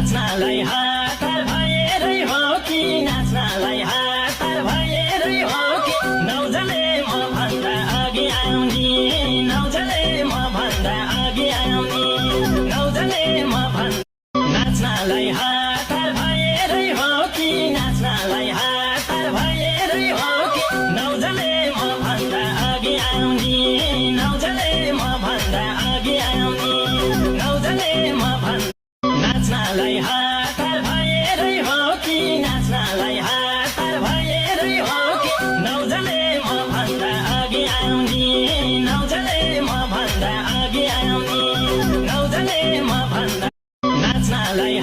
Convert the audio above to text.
नाच्नलाई हतार भएरै हो कि नाच्नलाई हतार भएरै हो कि नौजले म भन्दा अघि आउने नौजले म भन्दा अघि आउने नौजले म भन्दा नाच्नलाई हतार भएरै हो कि नाच्नलाई हतार भएरै हो कि नौजले म भन्दा अघि आउने नौजले म भन्दा अघि आउने नौजले म भन्दा नाच्नलाई हतार भएरै हो कि नाच्नलाई हतार भएरै हो कि नौजले म भन्दा अघि आउने नौजले म भन्दा अघि आउने नौजले म भन्दा नाच्नलाई